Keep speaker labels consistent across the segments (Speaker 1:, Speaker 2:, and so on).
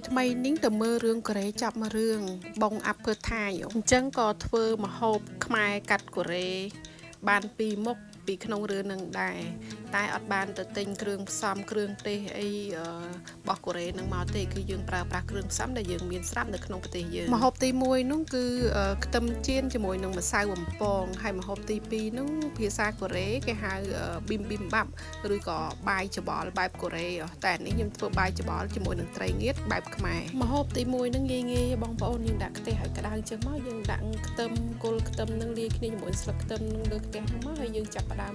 Speaker 1: ថ្មីនេះទៅមើលរឿងកូរ៉េចាប់មករឿងបងអាប់ភើថាយអញ្ចឹងក៏ធ្វើម្ហូបខ្មែរកាត់កូរ៉េបានពីរមុខពីក្នុងរឿងនឹងដែរតែអត់បានទៅទិញគ្រឿងផ្សំគ្រឿងទេសអីរបស់កូរ៉េនឹងមកទេគឺយើងប្រើប្រាស់គ្រឿងផ្សំដែលយើងមានស្រាប់នៅក្នុងប្រទេសយើងម្ហូបទី1នោះគឺខ្ទឹមចៀនជាមួយនឹងម្សៅបំពងហើយម្ហូបទី2នោះភាសាកូរ៉េគេហៅប៊ីមប៊ីមបាប់ឬក៏បាយច្បល់បែបកូរ៉េតែនេះខ្ញុំធ្វើបាយច្បល់ជាមួយនឹងត្រីងៀតបែបខ្មែរម្ហូបទី1នឹងងាយៗបងប្អូនយើងដាក់ខ្ទះឲ្យក្តៅចឹងមកយើងដាក់ខ្ទឹមគល់ខ្ទឹមនឹងលាយគ្នាជាមួយស្លឹកខ្ទឹមនឹងលើខ្ទះហ្នឹងមកហើយយើងចាប់ផ្ដើម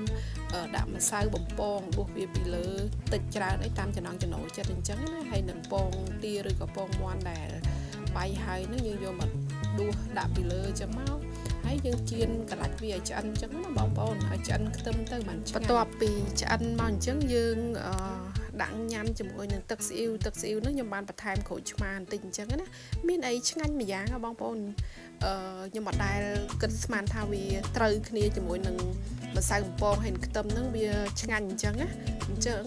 Speaker 1: ដាក់ម្សៅបំពងដួសវាពីលើតិចច្រើនអីតាមចំណង់ចំណូលចិត្តអញ្ចឹងណាហើយនឹងពងទាឬក៏ពងមាន់ដែលបាយហើយនឹងយើងយកមកដួសដាក់ពីលើអញ្ចឹងមកហើយយើងចៀនកន្លាច់វាឲ្យឆ្អិនអញ្ចឹងណាបងប្អូនឲ្យឆ្អិនខ្ទឹមទៅបានឆ្ងាញ់បន្ទាប់ពីឆ្អិនមកអញ្ចឹងយើងដាក់ញ៉ាំជាមួយនឹងទឹកស៊ីអ៊ីវនោះខ្ញុំបានបន្ថែមក្រូចឆ្មាបន្តិចអញ្ចឹងណាមានអីឆ្ងាញ់មួយយ៉ាងបងប្អូនខ្ញុំអត់ដែលគិតស្មានថាវាត្រូវគ្នាជាមួយនឹងម្សៅបំពងហើយខ្ទឹមហ្នឹងវាឆ្ងាញ់អញ្ចឹងណាអញ្ចឹង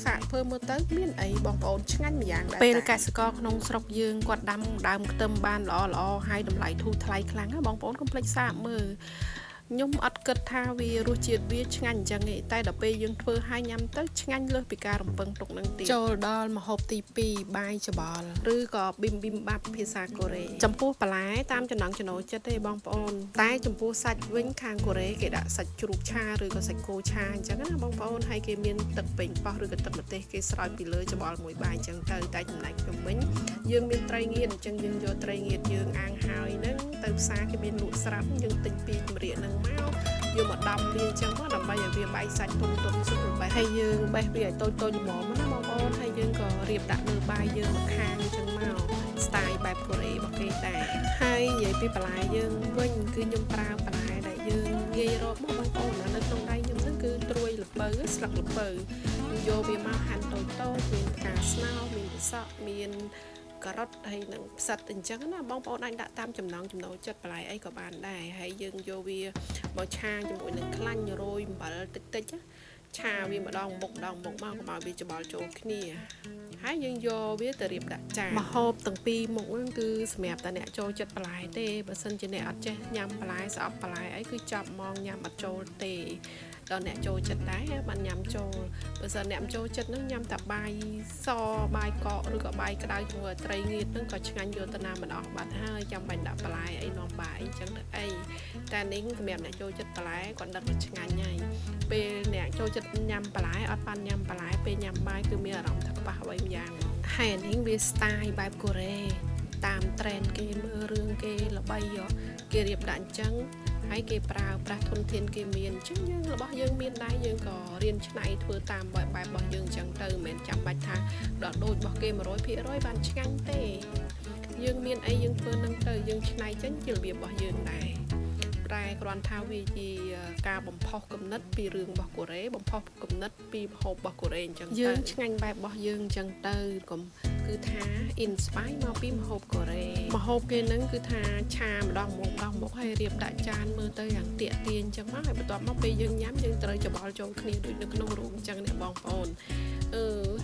Speaker 1: សាកធ្វើមើលទៅមានអីបងប្អូនឆ្ងាញ់មួយយ៉ាងដែរពេលកសិករក្នុងស្រុកយើងគាត់ដាំដើមខ្ទឹមបានល្អហើយតម្លៃធូរថ្លៃខ្លាំងណាបងប្អូនកុំភ្លេចសាកមើលខ្ញុំអត់គិតថាវារសជាតិវាឆ្ងាញ់អញ្ចឹងទេតែដល់ពេលយើងធ្វើឲ្យញ៉ាំទៅឆ្ងាញ់លើសពីការរំពឹងទុកនឹងទៀតចូលដល់ម្ហូបទី2បាយច្បល់ឬក៏ប៊ីមប៊ីមបាប់ភាសាកូរ៉េចំពោះបន្លែតាមចំណង់ចំណូលចិត្តទេបងប្អូនតែចំពោះសាច់វិញខាងកូរ៉េគេដាក់សាច់ជ្រូកឆាឬក៏សាច់គោឆាអញ្ចឹងណាបងប្អូនហើយគេមានទឹកប៉េងប៉ោះឬក៏ទឹកម្ទេសគេស្រោចពីលើច្បល់មួយបាយអញ្ចឹងទៅតែចំណែកខ្ញុំវិញយើងមានត្រីងៀតអញ្ចឹងយើងយកត្រីងៀតយើងអាំងហើយហ្នឹងទៅផ្សារគេមានលក់ស្រាប់យើងទិញពីចម្រៀកហ្នឹងមកយកមកដំវាអញ្ចឹងមកដើម្បីឲ្យវាបែកសាច់ទុំសុទ្ធបែកហើយយើងបេះវាឲ្យតូចល្មមណាបងប្អូនហើយយើងក៏រៀបដាក់លើបាយយើងមកខាងអញ្ចឹងមកស្ទាយបែបកូរ៉េរបស់គេដែរហើយនិយាយពីបន្លែយើងវិញគឺខ្ញុំប្រើបន្លែដែលយើងងាយរកមកបងប្អូននៅក្នុងដៃខ្ញុំហ្នឹងគឺត្រួយល្ពៅស្លឹកល្ពៅយកវាមកហាន់តូចមានផ្កាស្នោមានពិសក់មានការ៉ុតហើយនឹងផ្សិតអញ្ចឹងណាបងប្អូនអាចដាក់តាមចំណង់ចំណូលចិត្តបន្លែអីក៏បានដែរហើយយើងយកវាមកឆាជាមួយនឹងខ្លាញ់រោយអំបិលតិចឆាវាម្ដងមុខមកកុំឲ្យវាច្បល់ចូលគ្នាហើយយើងយកវាទៅរៀបដាក់ចានម្ហូបទាំងពីរមុខហ្នឹងគឺសម្រាប់តែអ្នកចូលចិត្តបន្លែទេបើសិនជាអ្នកអត់ចេះញ៉ាំបន្លែស្អប់បន្លែអីគឺចាប់ហ្មងញ៉ាំអត់ចូលទេដល់អ្នកចូលចិត្តដែរបានញ៉ាំចូលបើសិនអ្នកមិនចូលចិត្តនឹងញ៉ាំតែបាយសបាយកកឬក៏បាយក្តៅជាមួយត្រីងៀតនឹងក៏ឆ្ងាញ់យកទៅណាមិនអស់បាត់ហើយចាំបាញ់ដាក់បន្លែអីនាំបាយអញ្ចឹងទៅអីតែនេះសម្រាប់អ្នកចូលចិត្តបន្លែគាត់ដឹងថាឆ្ងាញ់ហើយពេលអ្នកចូលចិត្តញ៉ាំបន្លែអត់បានញ៉ាំបន្លែពេលញ៉ាំបាយគឺមានអារម្មណ៍ថាខ្វះអ្វីម្យ៉ាងហើយអានេះវាស្ទាយបែបកូរ៉េតាម trend គេមើលរឿងគេល្បីគេរៀបដាក់អញ្ចឹងហើយគេប្រើប្រាស់ធនធានគេមានអញ្ចឹងយើងរបស់យើងមានដែរយើងក៏រៀនច្នៃធ្វើតាមបែបរបស់យើងអញ្ចឹងទៅមិនមែនចាំបាច់ថាដល់ដូចរបស់គេ 100% បានឆ្ងាញ់ទេយើងមានអីយើងធ្វើនឹងទៅយើងច្នៃចេញជារបៀបរបស់យើងដែរតែគ្រាន់ថាវាជាការបំផុសគំនិតពីរឿងរបស់កូរ៉េបំផុសគំនិតពីម្ហូបរបស់កូរ៉េអញ្ចឹងទៅយើងឆ្ងាញ់បែបរបស់យើងអញ្ចឹងទៅកុំគឺថា inspire មកពីម្ហូបកូរ៉េម្ហូបគេហ្នឹងគឺថាឆាម្ដងមុខហើយរៀបដាក់ចានមើលទៅយ៉ាងទាក់ទាញអញ្ចឹងមកហើយបន្ទាប់មកពេលយើងញ៉ាំយើងត្រូវច្បល់ចូលគ្នាដូចនៅក្នុងរូបអញ្ចឹងណាបងប្អូន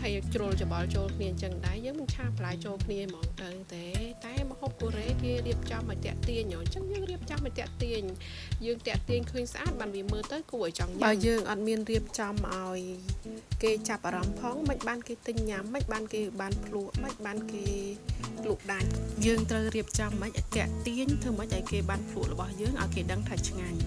Speaker 1: ហើយជ្រុលច្បល់ចូលគ្នាអញ្ចឹងដែរយើងមិនឆាបន្លែចូលគ្នាហ្មងទៅតែម្ហូបកូរ៉េគេរៀបចំឲ្យទាក់ទាញអញ្ចឹងយើងរៀបចំឲ្យទាក់ទាញយើងតាក់ទាញឃើញស្អាតបានវាមើលទៅគួរឲ្យចង់ញ៉ាំបើយើងអត់មានរៀបចំឲ្យគេចាប់អារម្មណ៍ផងមិនបានគេទិញញ៉ាំមិនបានគេបានភ្លក់មិនបានគេលក់ដាច់យើងត្រូវរៀបចំមិនឲ្យតាក់ទាញធ្វើមិនឲ្យគេបានភ្លក់របស់យើងឲ្យគេដឹងថាឆ្ងាញ់